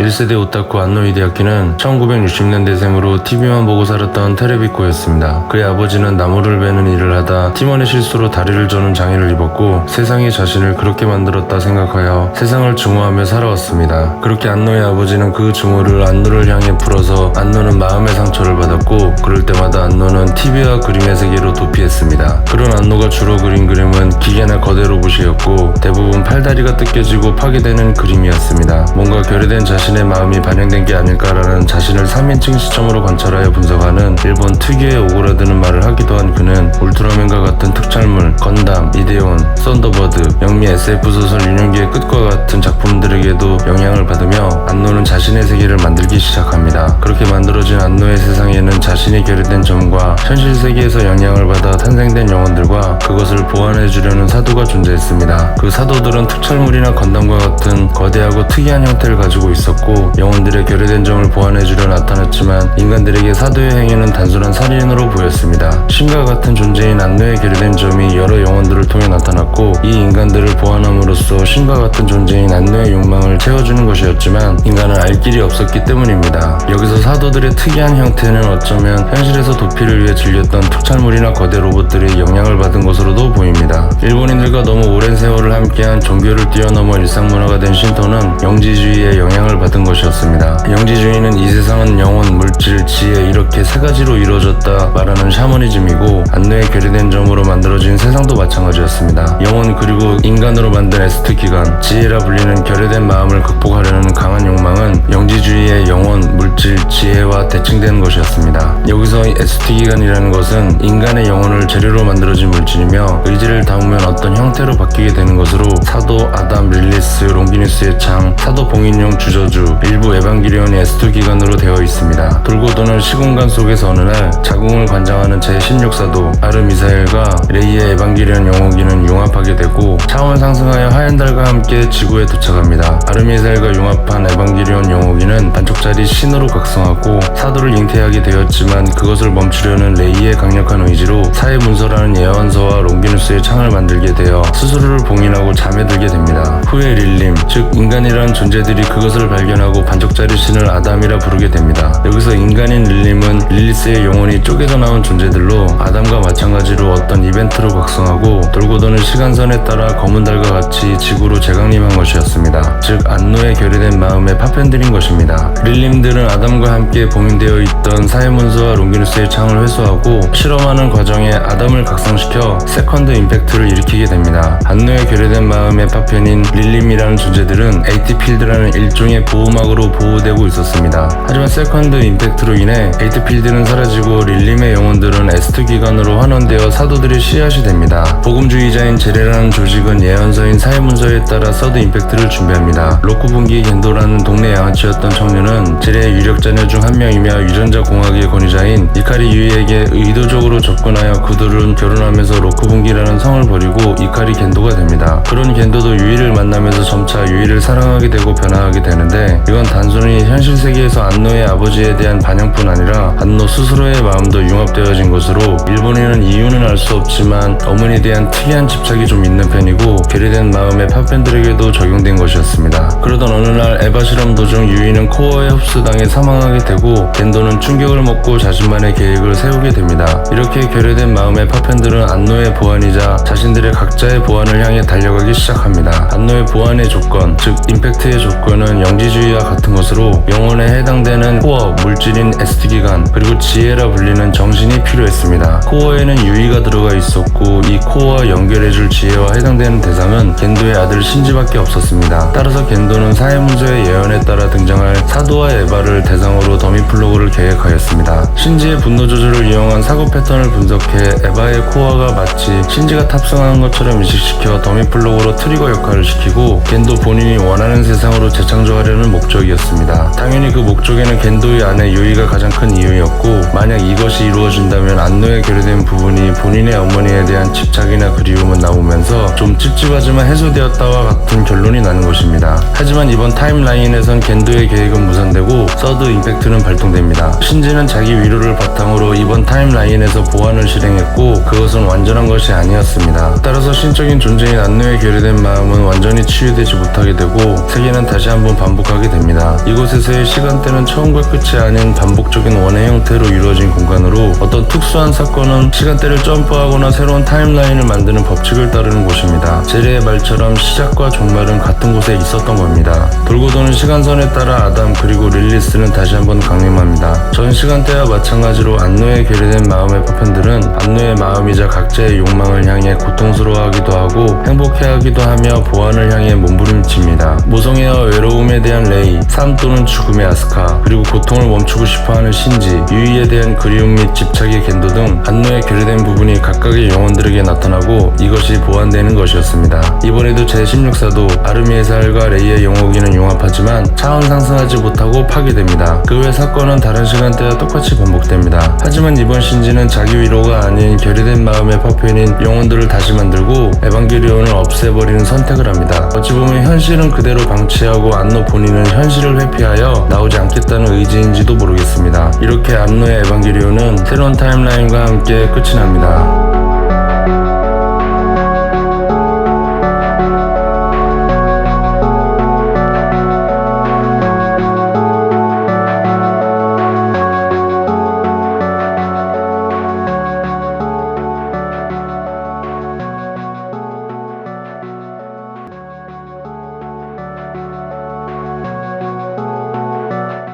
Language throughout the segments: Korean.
1세대 오타쿠 안노 히데아키는 1960년대생으로 TV만 보고 살았던 테레비꼬였습니다. 그의 아버지는 나무를 베는 일을 하다 팀원의 실수로 다리를 저는 장애를 입었고 세상이 자신을 그렇게 만들었다 생각하여 세상을 증오하며 살아왔습니다. 그렇게 안노의 아버지는 그 증오를 안노를 향해 풀어서 안노는 마음의 상처를 받았고 그럴 때마다 안노는 TV와 그림의 세계로 도피했습니다. 그런 안노가 주로 그린 그림은 기계나 거대 로봇이었고 대부분 팔다리가 뜯겨지고 파괴되는 그림이었습니다. 뭔가 결여된 자신의 마음이 반영된 게 아닐까라는 자신을 3인칭 시점으로 관찰하여 분석하는 일본 특유의 오그라드는 말을 하기도 한 그는 울트라맨과 같은 특촬물, 건담, 이데온, 썬더버드, 영미 SF 소설 유년기의 끝과 같은 작품들에게도 영향을 받으며 안노는 자신의 세계를 만들기 시작합니다. 그렇게 만들어진 안노의 세상에는 자신이 결여된 점과 현실 세계에서 영향을 받아 탄생된 영혼들과 그것을 보완해주려는 사도가 존재했습니다. 그 사도들은 특촬물이나 건담과 같은 거대하고 특이한 형태를 가지고 있었고 영혼들의 결여된 점을 보완해주려 나타났지만 인간들에게 사도의 행위는 단순한 살인으로 보였습니다. 신과 같은 존재인 안노의 결여된 점이 여러 영혼들을 통해 나타났고 이 인간들을 보완함으로써 신과 같은 존재인 안노의 욕망을 채워주는 것이었지만 인간은 알 길이 없었기 때문입니다. 여기서 사도들의 특이한 형태는 어쩌면 현실에서 도피를 위해 즐겼던 특촬물이나 거대 로봇들의 영향을 받은 것으로도 보입니다. 일본인들과 너무 오랜 세월을 함께한 종교를 뛰어넘어 일상문화가 된 신토는 영지주의의 영향을 받은 것이었습니다. 영지주의는 이 세상은 영혼, 물질, 지혜 이렇게 세 가지로 이루어졌다 말하는 샤머니즘이고 안노의 결여된 점으로 만들어진 세상도 마찬가지였습니다. 영혼 그리고 인간으로 만든 에스트 기관, 지혜라 불리는 결여된 마음을 극복하려는 강한 욕망은 영지주의의 영혼, 물질, 지혜와 대칭되는 것이었습니다. 여기서 에스트 기관이라는 것은 인간의 영혼을 재료로 만들어진 물질이며 의지를 담으면 어떤 형태로 바뀌게 되는 것으로 사도, 아담, 릴리스, 롱기누스의 창, 사도 봉인용 주저주, 일부 에반게리온이 에스트 기관으로 되어 있습니다. 돌고 도는 시공간 속에서 어느 날 자궁을 관장하는 제16사도 아르미사엘과 레이의 에반게리온 영호기는 융합하게 되고 차원 상승하여 하얀 달과 함께 지구에 도착합니다. 아르미사엘과 융합한 에반게리온 영호기는 반쪽짜리 신으로 각성하고 사도를 잉태하게 되었지만 그것을 멈추려는 레이의 강력한 의지로 사해 문서라는 예언서와 롱기누스의 창을 만들게 되어 스스로를 봉인하고 잠에 들게 됩니다. 후에 릴림, 즉 인간이라는 존재들이 그것을 발견하고 반쪽짜리 신을 아담이라 부르게 됩니다. 여기서 인간인 릴림은 릴리스의 영혼이 쪼개져 나온 존재들로 아담과 마찬가지로 어떤 이벤트로 각성하고 돌고 도는 시간선에 따라 검은 달과 같이 지구로 재강림한 것이었습니다. 즉 안노의 결여된 마음에 파편들인 것입니다. 릴림들은 아담과 함께 봉인되어 있던 사해문서와 롱기누스의 창을 회수하고 실험하는 과정에 아담을 각성시켜 세컨드 임팩트를 일으키게 됩니다. 안노의 결여된 마음의 파편인 릴림이라는 존재들은 에이티필드라는 일종의 보호막으로 보호되고 있었습니다. 하지만 세컨드 임팩트로 인해 에이티필드는 사라지고 릴림의 영혼들은 에스트 기관으로 환원되어 사도들의 씨앗이 됩니다. 복음주의자인 제레라는 조직은 예언서인 사해문서에 따라 서드 임팩트를 준비합니다. 로쿠분기 겐도라는 동네 양아치였던 청년은 제레의 유력 자녀 중 한 명이며 유전자 공학의 권위자인 이카리 유이에게 의도적으로 접근하여 그들은 결혼하면서 로쿠분기라는 성을 버리고 이카리 겐도가 됩니다. 그런 겐도도 유이를 만나면서 점차 유이를 사랑하게 되고 변화하게 되는데 이건 단순히 현실 세계에서 안노의 아버지에 대한 반영뿐 아니라 안노 스스로의 마음도 융합되어진 것으로 일본인은 이유는 알 수 없지만 어머니에 대한 특이한 집착이 좀 있는 편이고 결여된 마음의 파편들에게도 적용된 것이었습니다. 그러던 어느 날 에바 실험 도중 유이는 코어에 흡수당해 사망하게 되고 겐도는 충격을 먹고 자신만의 계획을 세우게 됩니다. 이렇게 결여된 마음의 파편들은 안노의 보완이자 자신들의 각자의 보완을 향해 달려가기 시작합니다. 안노의 보완의 조건, 즉 임팩트의 조건은 영지주의와 같은 것으로 영혼에 해당되는 코어, 물질인 에스트 기관, 그리고 지혜라 불리는 정신이 필요했습니다. 코어에는 유이가 들어가 있었고 이 코어와 연결해줄 지혜와 해당되는 대상은 겐도의 아들 신지밖에 없었습니다. 따라서 겐도는 사해문서의 예언에 따라 등장할 사도와 에바를 대상으로 더미 플로그를 계획하였습니다. 신지의 분노 조절을 이용한 사고 패턴을 분석해 에바의 코어가 마치 신지가 탑승하는 것처럼 인식시켜 더미 플로그로 트리거 역할을 시키고 겐도 본인이 원하는 세상으로 재창조하려는 목적이었습니다. 당연히 그 목적에는 겐도의 아내 유이가 가장 큰 이유였고 만약 이것이 이루어진다면 안노의 결여된 부분이 본인의 어머니에 대한 집착이나 그리움은 나오면서 좀 찝찝하지만 해소되었다와 같은 결론이 나는 것입니다. 하지만 이번 타임라인에선 겐도의 계획은 무산되고 서드 임팩트는 발동됩니다. 신지는 자기 위로를 바탕으로 이번 타임라인에서 보완을 실행했고 그것은 완전한 것이 아니었습니다. 따라서 신적인 존재인 안노의 결여된 마음은 완전히 치유되지 못하게 되고 세계는 다시 한번 반복하게 됩니다. 이곳에서의 시간대는 처음과 끝이 아닌 반복적인 원의 형태로 이루어진 공간으로 어떤 특수한 사건은 시간대를 점프하거나 새로운 타임라인을 만드는 법칙을 따르는 곳입니다. 제레의 말처럼 시작과 종말은 같은 곳에 있었던 겁니다. 돌고 도는 시간선에 따라 아담 그리고 릴리스는 다시 한번 강림합니다. 전 시간대와 마찬가지로 안노의 결여된 마음의 파편들은 안노의 마음이자 각자의 욕망을 향해 고통스러워하기도 하고 행복해하기도 하며 보완을 향해 몸부림칩니다. 모성애와 외로움에 대한 레이, 삶 또는 죽음의 아스카, 그리고 고통을 멈추고 싶어하는 신지, 유이에 대한 그리움 및 집착의 겐도 등 안노의 결여된 부분이 각각의 영혼들에게 나타나고 이것이 보완되는 것이었습니다. 이번에도 제16사도 아르미에살과 레이의 영호기는 융합하지만 차원 상승하지 못하고 파괴됩니다. 그 외 사건은 다른 시간대와 똑같이 반복됩니다. 하지만 이번 신지는 자기 위로가 아닌 결여된 마음의 파편인 영혼들을 다시 만들고 에반게리온을 없애버리는 선택을 합니다. 어찌 보면 현실은 그대로 방치하고 안노 본인은 현실을 회피하여 나오지 않겠다는 의지인지도 모르겠습니다. 이렇게 안노의 에반게리온은 새로운 타임라인과 함께 끝이 납니다.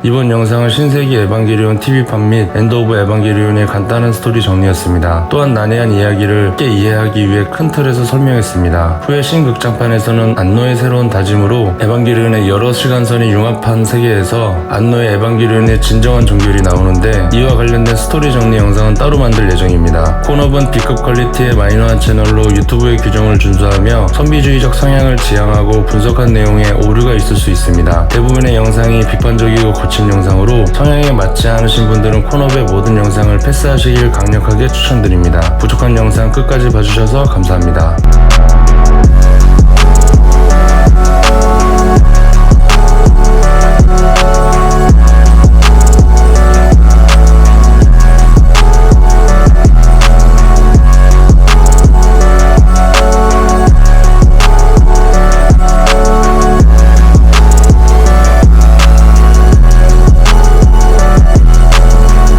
이번 영상은 신세기 에반게리온 TV판 및 엔드 오브 에반게리온의 간단한 스토리 정리였습니다. 또한 난해한 이야기를 쉽게 이해하기 위해 큰 틀에서 설명했습니다. 후에 신극장판에서는 안노의 새로운 다짐으로 에반게리온의 여러 시간선이 융합한 세계에서 안노의 에반게리온의 진정한 종결이 나오는데 이와 관련된 스토리 정리 영상은 따로 만들 예정입니다. 콘업은 B급 퀄리티의 마이너한 채널로 유튜브의 규정을 준수하며 선비주의적 성향을 지향하고 분석한 내용에 오류가 있을 수 있습니다. 대부분의 영상이 비판적이고 거친 영상으로 성향에 맞지 않으신 분들은 콘업의 모든 영상을 패스하시길 강력하게 추천드립니다. 부족한 영상 끝까지 봐주셔서 감사합니다.